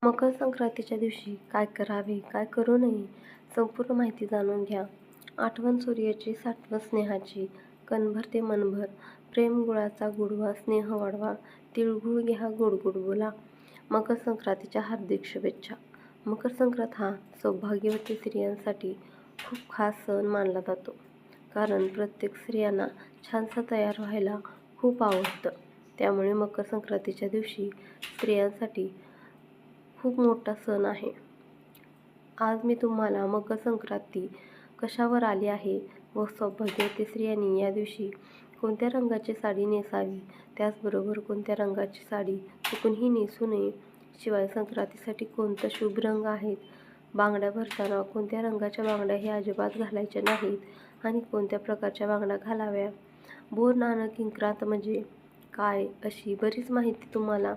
मकर संक्रांतीच्या दिवशी काय करावे, काय करू नये, संपूर्ण माहिती जाणून घ्या. आठवण सूर्याची, साठवण स्नेहाची, कणभर ते मनभर, प्रेम गुळाचा गोडवा, स्नेह वाढवा, तिळगुळ घ्या, गोड गोड बोला. मकर संक्रांतीच्या हार्दिक शुभेच्छा. मकर संक्रांत हा सौभाग्यवती स्त्रियांसाठी खूप खास सण मानला जातो. कारण प्रत्येक स्त्रियांना छानसं तयार व्हायला खूप आवडतं. त्यामुळे मकर संक्रांतीच्या दिवशी स्त्रियांसाठी खूप मोठा सण आहे. आज मी तुम्हाला मकर संक्रांती कशावर आली आहे व सौभाग्यवती स्त्रियांनी या दिवशी कोणत्या रंगाची साडी नेसावी, त्याचबरोबर कोणत्या रंगाची साडी चुकूनही नेसू नये, शिवाय संक्रांतीसाठी कोणता शुभ रंग आहेत, बांगड्या भरताना कोणत्या रंगाच्या बांगड्या हे अजिबात घालायच्या नाहीत आणि कोणत्या प्रकारच्या बांगड्या घालाव्या, बोर नाणं किंक्रांत म्हणजे काय, अशी बरीच माहिती तुम्हाला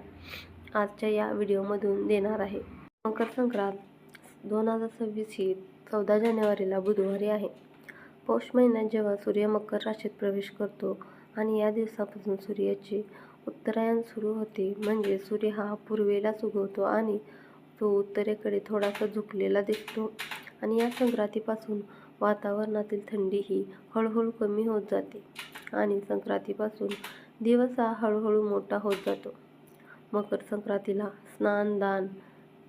आजच्या या व्हिडिओमधून देणार आहे. मकर संक्रांत 2026 ही 14 जानेवारीला बुधवारी आहे. पौष महिन्यात जेव्हा सूर्य मकर राशीत प्रवेश करतो आणि या दिवसापासून सूर्याचे उत्तरायण सुरू होते, म्हणजे सूर्य हा पूर्वेलाच उगवतो आणि तो उत्तरेकडे थोडासा झुकलेला दिसतो आणि या संक्रांतीपासून वातावरणातील थंडी ही हळूहळू कमी होत जाते आणि संक्रांतीपासून दिवस हा हळूहळू मोठा होत जातो. मकर संक्रांतीला स्नान, दान,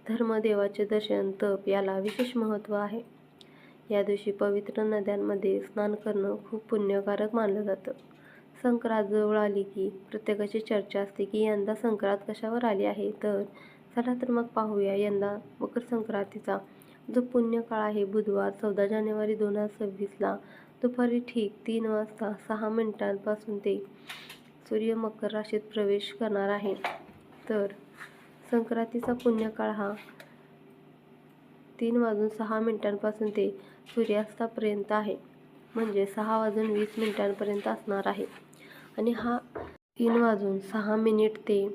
धर्म, देवाचे दर्शन, तप याला विशेष महत्त्व आहे. या दिवशी पवित्र नद्यांमध्ये स्नान करणं खूप पुण्यकारक मानलं जातं. संक्रांत जवळ आली की प्रत्येकाची चर्चा असते की यंदा संक्रांत कशावर आली आहे. तर चला तर मग पाहूया यंदा मकर संक्रांतीचा जो पुण्यकाळ आहे, बुधवार 14 जानेवारी 2026ला दुपारी ठीक 3 वाजता 6 मिनिटांपासून ते सूर्य मकर राशीत प्रवेश करणार आहे. तर संक्रांतीचा पुण्यकाळ हा 3 वाजून 6 मिनिटांपासून ते सूर्यास्तापर्यंत आहे, म्हणजे 6 वाजून 20 मिनिटांपर्यंत असणार आहे आणि हा 3 वाजून 6 मिनिट ते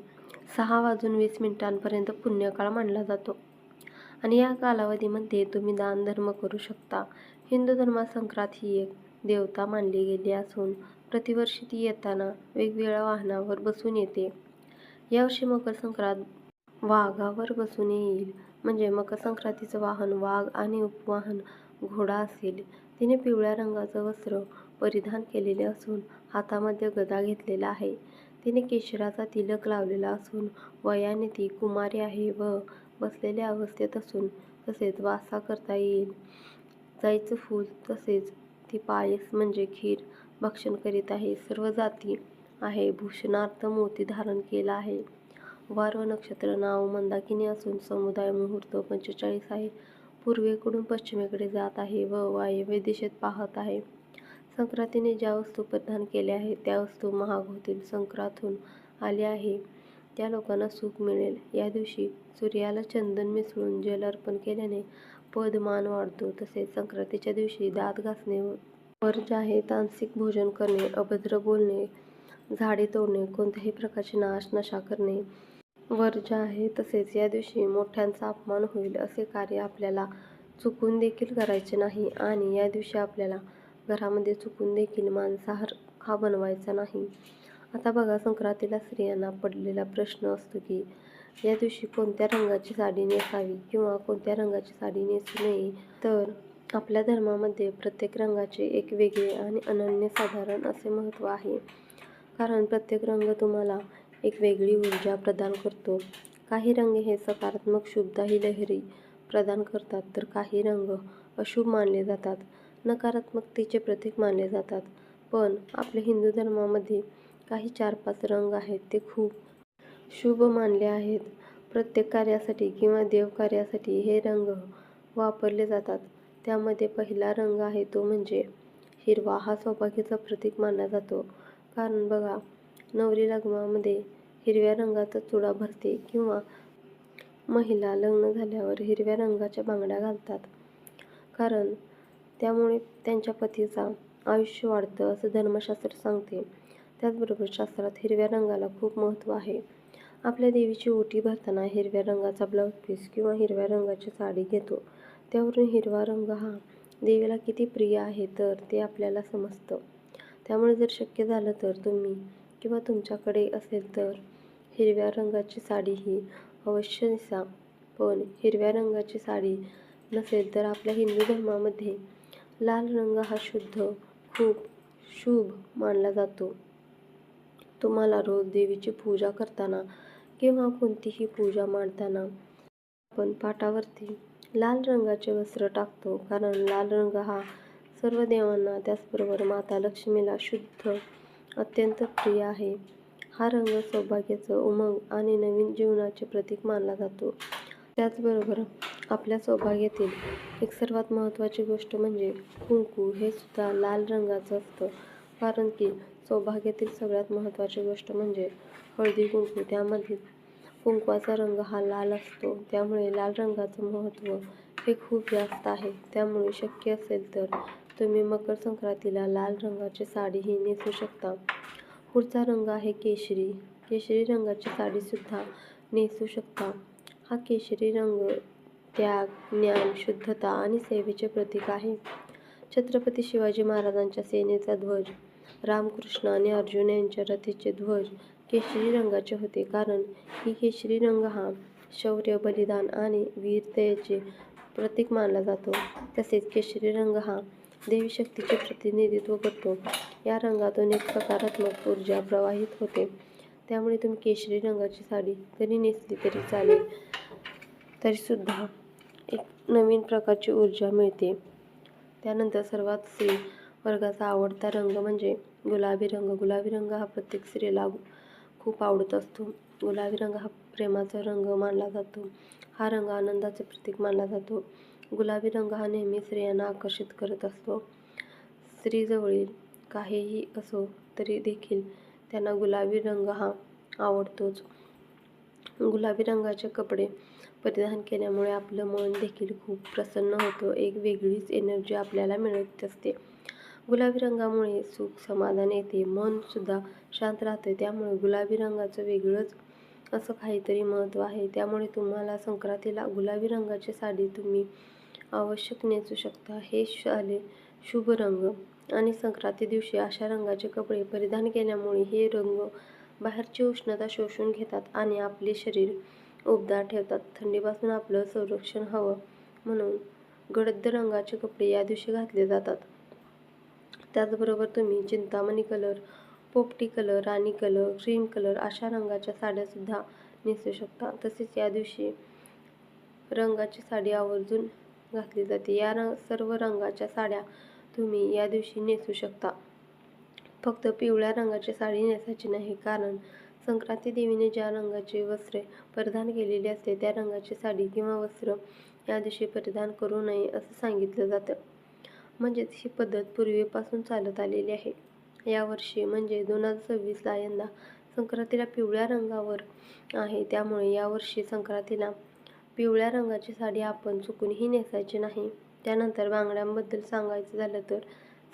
6 वाजून 20 मिनिटांपर्यंत पुण्यकाळ मानला जातो आणि या कालावधीमध्ये तुम्ही दान धर्म करू शकता. हिंदू धर्मात संक्रांत ही एक देवता मानली गेली असून प्रतिवर्षी ती येताना वेगवेगळ्या वाहनावर बसून येते. यावर्षी मकर संक्रांत वाघावर बसून येईल, म्हणजे मकर संक्रांतीचं वाहन वाघ आणि उपवाहन घोडा असेल. तिने पिवळ्या रंगाचं वस्त्र परिधान केलेले असून हातामध्ये गदा घेतलेला आहे. तिने केशराचा तिलक लावलेला असून वयाने ती कुमारी आहे व बसलेल्या अवस्थेत असून तसेच वासा करता येईल जाईचं फूल तसेच ती पायस म्हणजे खीर भक्षण करीत आहे. सर्व जाती आहे. भूषणार्थ मोती धारण केला आहे. वार व नक्षत्र नाव मंदाकिनी असून समुदाय मुहूर्त 45 आहे. पूर्वेकडून पश्चिमेकडे जात आहे व वायव्य दिशेत पाहत आहे. संक्रांतीने ज्या वस्तू परिधान केल्या आहेत त्या वस्तू महाग होतील. संक्रांतून आली आहे त्या लोकांना सुख मिळेल. या दिवशी सूर्याला चंदन मिसळून जल अर्पण केल्याने पदमान वाढतो. तसेच संक्रांतीच्या दिवशी दात घासणे, वर्ज्य आहे. तामसिक भोजन करणे, अभद्र बोलणे, झाडे तोडणे, कोणत्याही प्रकारचे नशा करणे वर्ज्य आहे. तसेच या दिवशी मोठ्यांचा अपमान होईल असे कार्य आपल्याला चुकून देखील करायचे नाही आणि या दिवशी आपल्याला घरामध्ये चुकून देखील मांसाहार हा बनवायचा नाही. आता बघा, संक्रांतीला स्त्रियांना पडलेला प्रश्न असतो की या दिवशी कोणत्या रंगाची साडी नेसावी किंवा कोणत्या रंगाची साडी नेसू नये. तर आपल्या धर्मामध्ये प्रत्येक रंगाचे एक वेगळे आणि अनन्यसाधारण असे महत्त्व आहे. कारण प्रत्येक रंग तुम्हाला एक वेगळी ऊर्जा प्रदान करतो. काही रंग हे सकारात्मक शुभता ही लहरी प्रदान करतात, तर काही रंग अशुभ मानले जातात, नकारात्मकतेचे प्रतीक मानले जातात. पण आपल्या हिंदू धर्मामध्ये काही 4-5 रंग आहेत ते खूप शुभ मानले आहेत. प्रत्येक कार्यासाठी किंवा देवकार्यासाठी हे रंग वापरले जातात. त्यामध्ये पहिला रंग आहे तो म्हणजे हिरवा. हा सौभाग्याचं प्रतीक मानला जातो. कारण बघा, नवरी लग्नामध्ये हिरव्या रंगाचा चुडा भरते किंवा महिला लग्न झाल्यावर हिरव्या रंगाच्या बांगड्या घालतात, कारण त्यामुळे त्यांच्या पतीचा आयुष्य वाढतं असं धर्मशास्त्र सांगते. त्याचबरोबर शास्त्रात हिरव्या रंगाला खूप महत्त्व आहे. आपल्या देवीची ओटी भरताना हिरव्या रंगाचा ब्लाऊज पीस किंवा हिरव्या रंगाची साडी घेतो. त्यावरून हिरवा रंग हा देवीला किती प्रिय आहे तर ते आपल्याला समजतं. त्यामुळे जर शक्य झालं तर तुम्ही किंवा तुमच्याकडे असेल तर हिरव्या रंगाची साडी ही अवश्य नेसा. पण हिरव्या रंगाची साडी नसेल तर आपल्या हिंदू धर्मामध्ये लाल रंग हा खूप शुभ मानला जातो. तुम्हाला रोज देवीची पूजा करताना किंवा कोणतीही पूजा मांडताना आपण पाटावरती लाल रंगाचे वस्त्र टाकतो, कारण लाल रंग हा सर्व देवांना त्याचबरोबर माता लक्ष्मीला अत्यंत प्रिय आहे. हा रंग सौभाग्याचं, उमंग आणि नवीन जीवनाचे प्रतीक मानला जातो. त्याचबरोबर आपल्या सौभाग्यातील एक सर्वात महत्त्वाची गोष्ट म्हणजे कुंकू. हे सुद्धा लाल रंगाचं असतं, कारण की सौभाग्यातील सगळ्यात महत्त्वाची गोष्ट म्हणजे हळदी कुंकू. त्यामध्ये कुंकवाचा रंग हा लाल असतो, त्यामुळे लाल रंगाचं महत्त्व हे खूप जास्त आहे. त्यामुळे शक्य असेल तर तुम्ही मकर संक्रांतीला लाल रंगाची साडीही नेसू शकता. पुढचा रंग आहे केशरी. केशरी रंगाची साडीसुद्धा नेसू शकता. हा केशरी रंग त्याग, ज्ञान, शुद्धता आणि सेवेचे प्रतीक आहे. छत्रपती शिवाजी महाराजांच्या सेनेचा ध्वज, रामकृष्ण आणि अर्जुन यांच्या रथीचे ध्वज केशरी रंगाचे होते, कारण ही केशरी रंग हा शौर्य, बलिदान आणि वीरतेचे प्रतीक मानला जातो. तसेच केशरी रंग हा देवी शक्तीचे प्रतिनिधित्व करतो. या रंगातून एक सकारात्मक ऊर्जा प्रवाहित होते. त्यामुळे तुम्ही केशरी रंगाची साडी जरी नेसली तरी चालेल, तरीसुद्धा एक नवीन प्रकारची ऊर्जा मिळते. त्यानंतर सर्वात स्त्री वर्गाचा आवडता रंग म्हणजे गुलाबी रंग. गुलाबी रंग हा प्रत्येक स्त्रीला खूप आवडत असतो. गुलाबी रंग हा प्रेमाचा रंग मानला जातो. हा रंग आनंदाचे प्रतीक मानला जातो. गुलाबी रंग हा नेहमी स्त्रियांना आकर्षित करत असतो. स्त्रीजवळील काहीही असो तरी देखील त्यांना गुलाबी रंग हा आवडतोच. गुलाबी रंगाचे कपडे परिधान केल्यामुळे आपलं मन देखील खूप प्रसन्न होतं. एक वेगळीच एनर्जी आपल्याला मिळत असते. गुलाबी रंगामुळे सुख, समाधान येते. मनसुद्धा शांत राहते. त्यामुळे गुलाबी रंगाचं वेगळंच असं काहीतरी महत्त्व आहे. त्यामुळे तुम्हाला संक्रांतीला गुलाबी रंगाची साडी तुम्ही आवश्यक नेसू शकता. हे झाले शुभ रंग. आणि संक्रांती दिवशी अशा रंगाचे कपडे परिधान केल्यामुळे हे रंग बाहेरची उष्णता शोषून घेतात आणि आपले शरीर उबदार ठेवतात. थंडीपासून आपलं संरक्षण हवं म्हणून गडद रंगाचे कपडे या दिवशी घातले जातात. त्याचबरोबर तुम्ही चिंतामणी कलर, पोपटी कलर, राणी कलर, क्रीम कलर अशा रंगाच्या साड्यासुद्धा नेसू शकता. तसेच या दिवशी रंगाची साडी आवर्जून घातली जाते. या सर्व रंगाच्या साड्या तुम्ही या दिवशी नेसू शकता. फक्त पिवळ्या रंगाची साडी नेसायची नाही, कारण संक्रांती देवीने ज्या रंगाचे वस्त्र परिधान केलेले असते त्या रंगाची साडी किंवा वस्त्र या दिवशी परिधान करू नये असं सांगितलं जातं. म्हणजेच ही पद्धत पूर्वीपासून चालत आलेली आहे. यावर्षी म्हणजे 2026ला यंदा संक्रांतीला पिवळ्या रंगावर आहे. त्यामुळे यावर्षी संक्रांतीला पिवळ्या रंगाची साडी आपण चुकूनही नेसायची नाही. त्यानंतर बांगड्यांबद्दल सांगायचं झालं तर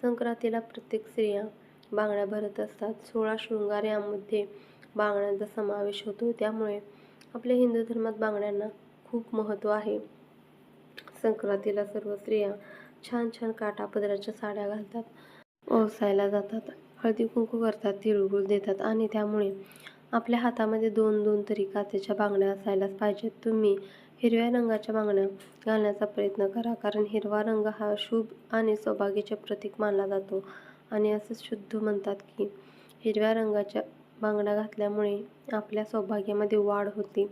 संक्रांतीला प्रत्येक स्त्रिया बांगड्या भरत असतात. 16 शृंगार यामध्ये बांगड्यांचा समावेश होतो. त्यामुळे आपल्या हिंदू धर्मात बांगड्यांना खूप महत्त्व आहे. संक्रांतीला सर्व स्त्रिया छान छान काठापदराच्या साड्या घालतात, ओवाळायला जातात, हळदी कुंकू करतात, तिळगुळ देतात आणि त्यामुळे आपल्या हातामध्ये 2-2 तरी काचेच्या बांगड्या असायलाच पाहिजेत. तुम्ही हिरव्या रंगाच्या बांगड्या घालण्याचा प्रयत्न करा, कारण हिरवा रंग हा शुभ आणि सौभाग्याचे प्रतीक मानला जातो. आणि असंच शुद्ध म्हणतात की हिरव्या रंगाच्या बांगड्या घातल्यामुळे आपल्या सौभाग्यामध्ये वाढ होते,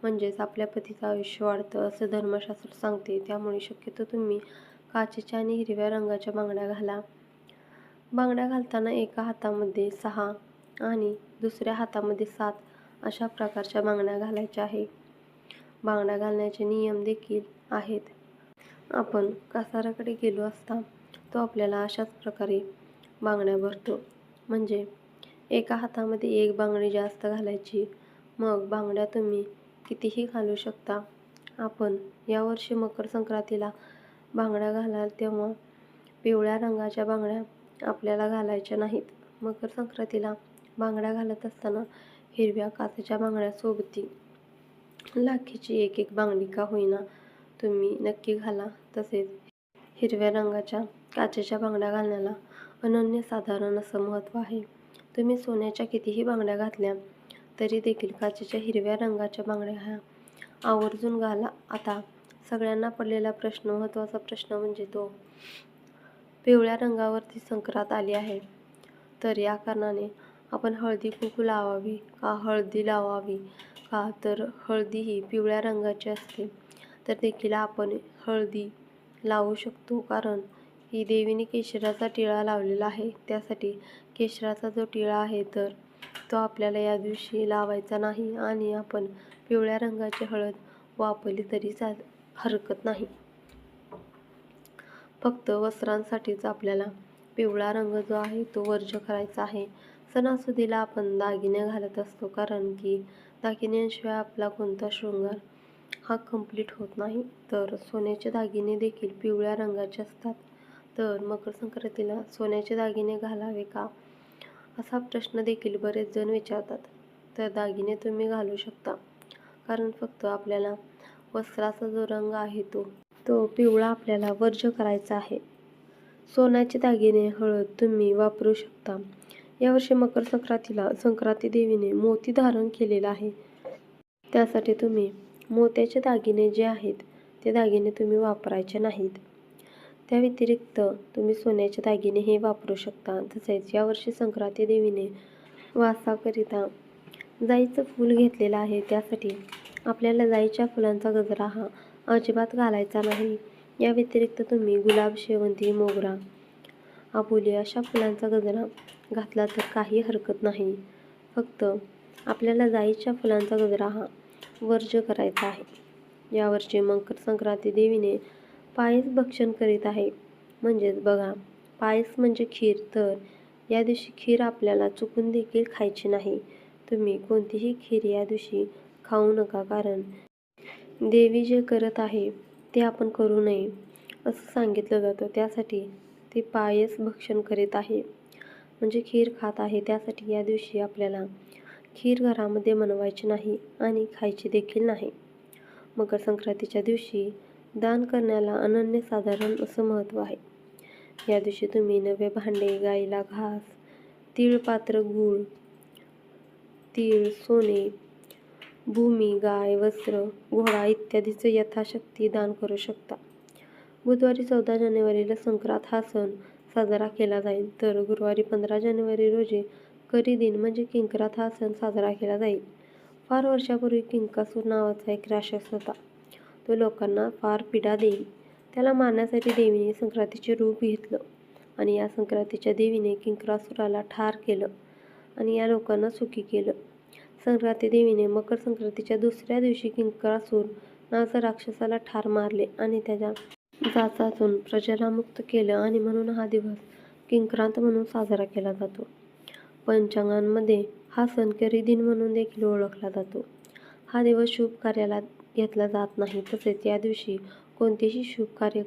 म्हणजेच आपल्या पतीचं आयुष्य वाढतं असं धर्मशास्त्र सांगते. त्यामुळे शक्यतो तुम्ही काचेच्या आणि हिरव्या रंगाच्या बांगड्या घाला. बांगड्या घालताना एका हातामध्ये 6 आणि दुसऱ्या हातामध्ये 7 अशा प्रकारच्या बांगड्या घालायच्या आहे. बांगड्या घालण्याचे नियम देखील आहेत. आपण कासाराकडे गेलो असता तो आपल्याला अशाच प्रकारे बांगड्या भरतो. म्हणजे एका हातामध्ये एक बांगडी जास्त घालायची. मग बांगड्या तुम्ही कितीही घालू शकता. आपण यावर्षी मकर संक्रांतीला बांगड्या घालाल तेव्हा पिवळ्या रंगाच्या बांगड्या आपल्याला घालायच्या नाहीत. मकर संक्रांतीला बांगड्या घालत असताना हिरव्या काचेच्या बांगड्या सोबती लाखीची एक बांगडी का होईना तुम्ही नक्की घाला. तसेच हिरव्या रंगाच्या काचेच्या बांगड्या घालण्याला अनन्यसाधारण असं महत्त्व आहे. तुम्ही सोन्याच्या कितीही बांगड्या घातल्या तरी देखील काचेच्या हिरव्या रंगाच्या बांगड्या ह्या आवर्जून घाला. आता सगळ्यांना पडलेला प्रश्न, महत्त्वाचा प्रश्न म्हणजे तो पिवळ्या रंगावरती संक्रांत आली आहे, तर या कारणाने आपण हळदी कुंकू लावावी का हळदी लावावी का? तर हळदी ही पिवळ्या रंगाची असते, तर देखील आपण हळदी लावू शकतो, कारण ही देवीने केशराचा टिळा लावलेला आहे. त्यासाठी केशराचा जो टिळा आहे तर तो आपल्याला या दिवशी लावायचा नाही आणि आपण पिवळ्या रंगाची हळद वापरली तरी हरकत नाही. फक्त वस्त्रांसाठीच आपल्याला पिवळा रंग जो आहे तो वर्ज्य करायचा आहे. सणासुदीला आपण दागिने घालत असतो, कारण की दागिन्यांशिवाय आपला कोणता शृंगार हा कंप्लीट होत नाही. तर सोन्याचे दागिने देखील पिवळ्या रंगाचे असतात. तर मकर संक्रांतीला सोन्याचे दागिने घालावे का, असा प्रश्न देखील बरेच जण विचारतात. तर दागिने तुम्ही घालू शकता, कारण फक्त आपल्याला वस्त्राचा जो रंग आहे तो पिवळा आपल्याला वर्ज्य करायचा आहे. सोन्याचे दागिने, हळद तुम्ही वापरू शकता. यावर्षी मकर संक्रांतीला संक्रांती देवीने मोती धारण केलेला आहे. त्यासाठी तुम्ही मोत्याचे दागिने जे आहेत ते दागिने तुम्ही वापरायचे नाहीत. त्या व्यतिरिक्त तुम्ही सोन्याचे दागिने हे वापरू शकता. तसेच यावर्षी संक्रांती देवीने वासाकरिता जाईचं फूल घेतलेलं आहे. त्यासाठी आपल्याला जाईच्या फुलांचा गजरा हा अजिबात घालायचा नाही. या व्यतिरिक्त तुम्ही गुलाब, शेवंती, मोगरा, आबोली अशा फुलांचा गजरा घातला तर काही हरकत नाही. फक्त आपल्याला जाईच्या फुलांचा गजरा हा वर्ज्य करायचा आहे. यावर्षी मकर संक्रांती देवीने पायस भक्षण करीत आहे. म्हणजेच बघा, पायस म्हणजे खीर, तर या दिवशी खीर आपल्याला चुकून देखील खायची नाही. तुम्ही कोणतीही खीर या दिवशी खाऊ नका, कारण देवी जे करत आहे ते आपण करू नये असं सांगितलं जातं. त्यासाठी ती पायस भक्षण करीत आहे, म्हणजे खीर खात आहे. त्यासाठी या दिवशी आपल्याला खीर घरामध्ये बनवायची नाही आणि खायची देखील नाही. मकर संक्रांतीच्या दिवशी दान करण्याला अनन्यसाधारण असं महत्त्व आहे. या दिवशी तुम्ही नवे भांडे, गाईला घास, तीळ, पात्र, गूळ, तीळ, सोने, भूमी, गाय, वस्त्र, घोडा इत्यादीचं यथाशक्ती दान करू शकता. बुधवारी 14 जानेवारीला संक्रांत हा सण साजरा केला जाईल, तर गुरुवारी 15 जानेवारी रोजी करी दिन म्हणजे किंक्रात हा सण साजरा केला जाईल. फार वर्षापूर्वी किंकासूर नावाचा एक राक्षस होता. तो लोकांना फार पीडा देई. त्याला मारण्यासाठी देवीने संक्रांतीचे रूप घेतलं आणि या संक्रांतीच्या देवीने किंक्रासुराला ठार केलं आणि या लोकांना सुखी केलं. संक्रांती देवीने मकर संक्रांतीच्या दुसऱ्या दिवशी किंक्रासूर नावाच्या राक्षसाला ठार मारले आणि त्याच्या जाचातून प्रजेला मुक्त केलं आणि म्हणून हा दिवस किंक्रांत म्हणून साजरा केला जातो. पंचांगांमध्ये हा सण करी दिन म्हणून देखील ओळखला जातो. हा दिवस शुभ कार्याला घेतला जात नाही, तसेच या दिवशी कोणतेही शुभ कार्य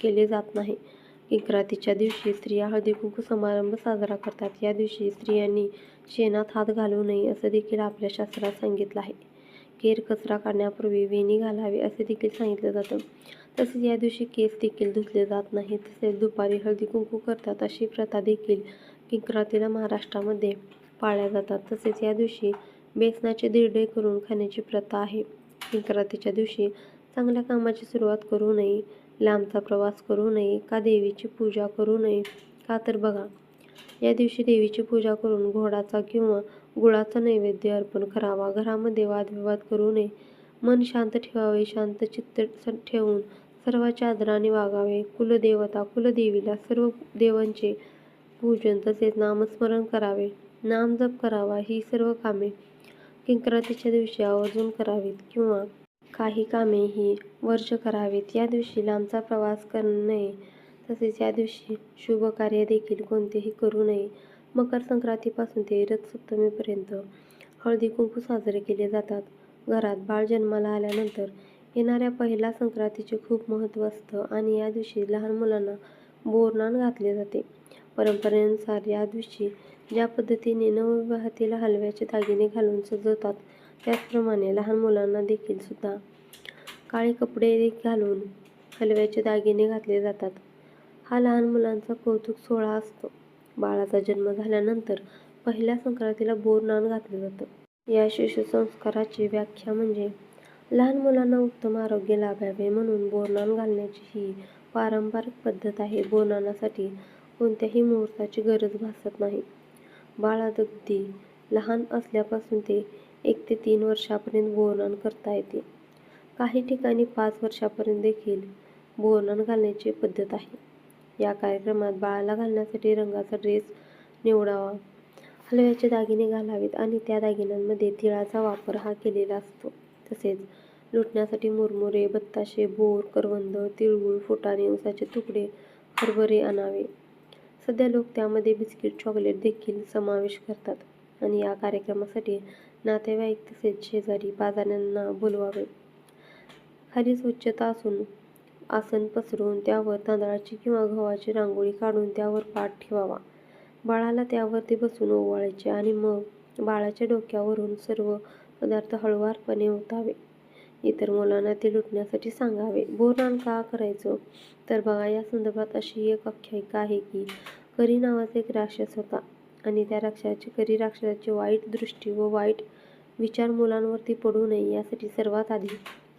केले जात नाही. किंक्रांतीच्या दिवशी स्त्रिया हळदी कुंकू समारंभ साजरा करतात. या दिवशी स्त्रियांनी शेणात हात घालू नये असं देखील आपल्या शास्त्रात सांगितलं आहे. केर कचरा काढण्यापूर्वी वेणी घालावी असे देखील सांगितलं जातं. तसेच या दिवशी केस देखील धुतले जात नाहीत. तसेच दुपारी हळदी कुंकू करतात अशी प्रथा देखील किंक्रांतीला महाराष्ट्रामध्ये पाळल्या जातात. तसेच या दिवशी बेसनाचे धिरडे करून खाण्याची प्रथा आहे. किंक्रांतीच्या दिवशी चांगल्या कामाची सुरुवात करू नये, लांबचा प्रवास करू नये का देवीची पूजा करू नये का? तर बघा, या दिवशी देवीची पूजा करून घोडाचा किंवा गुळाचा नैवेद्य अर्पण करावा. घरामध्ये वादविवाद करू नये, मन शांत ठेवावे, शांत चित्त ठेवून सर्वांच्या आदराने वागावे. कुलदेवता कुलदेवीला सर्व देवांचे पूजन तसेच नामस्मरण करावे, नामजप करावा. ही सर्व कामे किंक्रांतीच्या दिवशी आवर्जून करावीत किंवा काही कामे ही वर्ज्य करावीत. या दिवशी लांबचा प्रवास करू नये. तसेच या दिवशी शुभ कार्य देखील कोणतेही करू नये. मकर संक्रांतीपासून ते रथसप्तमीपर्यंत हळदी कुंकू साजरे केले जातात. घरात बाळ जन्माला आल्यानंतर येणाऱ्या पहिल्या संक्रांतीचे खूप महत्त्व असतं आणि या दिवशी लहान मुलांना बोरनाण घातले जाते. परंपरेनुसार या दिवशी ज्या पद्धतीने नवविवाहितेला हलव्याचे दागिने घालून सजवतात, त्याचप्रमाणे लहान मुलांना देखील सुद्धा काळे कपडे घालून हलव्याचे दागिने घातले जातात. हा लहान मुलांचा कौतुक सोहळा असतो. बाळाचा जन्म झाल्यानंतर पहिल्या संक्रांतीला बोरनाण घातलं जातं. या शिशुसंस्काराची व्याख्या म्हणजे लहान मुलांना उत्तम आरोग्य लाभावे म्हणून बोरनान घालण्याची ही पारंपरिक पद्धत आहे. बोरनानासाठी कोणत्याही मुहूर्ताची गरज भासत नाही. बाळ अगदी लहान असल्यापासून ते 1 ते 3 वर्षापर्यंत बोरनान करता येते. काही ठिकाणी 5 वर्षापर्यंत देखील बोरनान घालण्याची पद्धत आहे. या कार्यक्रमात बाळाला घालण्यासाठी रंगाचा ड्रेस निवडावा, हलव्याचे दागिने घालावेत आणि त्या दागिन्यांमध्ये तिळाचा वापर हा केलेला असतो. तसेच लुटण्यासाठी मुरमुरे, बत्ताशे, बोर, करवंद, तिळगुळ, फुटाणे, उसाचे तुकडे, हरभरे आणावे. सध्या लोक त्यामध्ये बिस्किट, चॉकलेट देखील समावेश करतात आणि या कार्यक्रमासाठी नातेवाईक तसेच शेजारी पाजाऱ्यांना बोलवावे. खाली स्वच्छता असून आसन पसरून त्यावर तांदळाची किंवा गव्हाची रांगोळी काढून त्यावर पाट ठेवावा. बाळाला त्यावरती बसून ओवाळायचे आणि मग बाळाच्या डोक्यावरून सर्व पदार्थ हळुवारपणे ओतावे. इतर मुलांना ते लुटण्यासाठी सांगावे. बोरनान का करायचं तर बघा, या संदर्भात अशी एक आख्यायिका आहे की करी नावाचा एक राक्षस होता आणि त्या करी राक्षसाची वाईट दृष्टी व वाईट विचार मुलांवरती पडू नये यासाठी सर्वात आधी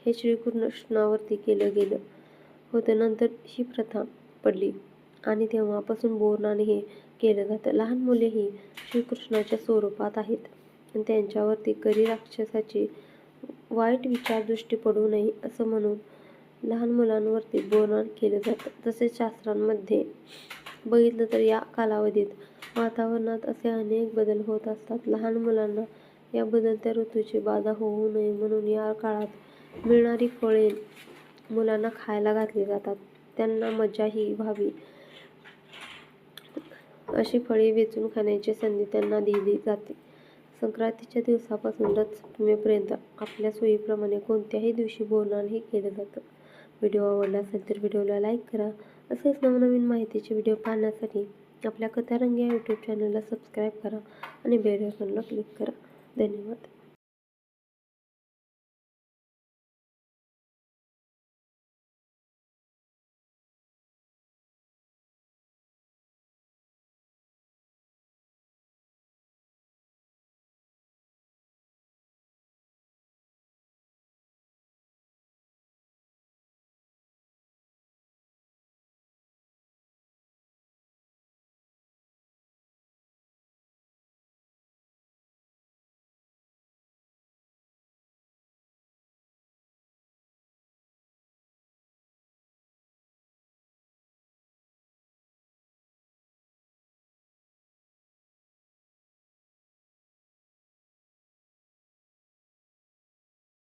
हे श्रीकृष्णावरती केलं गेलं होतं. नंतर ही प्रथा पडली आणि तेव्हापासून बोरनान हे केलं जातं. लहान मुले ही श्रीकृष्णाच्या स्वरूपात आहेत आणि त्यांच्यावरती करी राक्षसाची वाईट विचारदृष्टी पडू नये असं म्हणून लहान मुलांवरती बोरनान केलं जातं. तसेच शास्त्रांमध्ये बघितलं तर या कालावधीत वातावरणात असे अनेक बदल होत असतात. लहान मुलांना या बदलत्या ऋतूची बाधा होऊ नये म्हणून या काळात मिळणारी फळे मुलांना खायला घातली जातात. त्यांना मजाही व्हावी अशी फळे वेचून खाण्याची संधी त्यांना दिली जाते. संक्रांतीच्या दिवसापासून रथसप्तमीपर्यंत आपल्या सोयीप्रमाणे कोणत्याही दिवशी बोरनान हे केलं जातं. व्हिडिओ आवडला असेल तर व्हिडिओला लाईक करा. असेच नवनवीन माहितीचे व्हिडिओ पाहण्यासाठी आपल्या कथारंग या यूट्यूब चॅनलला सबस्क्राईब करा आणि बेल आयकॉनला क्लिक करा. धन्यवाद.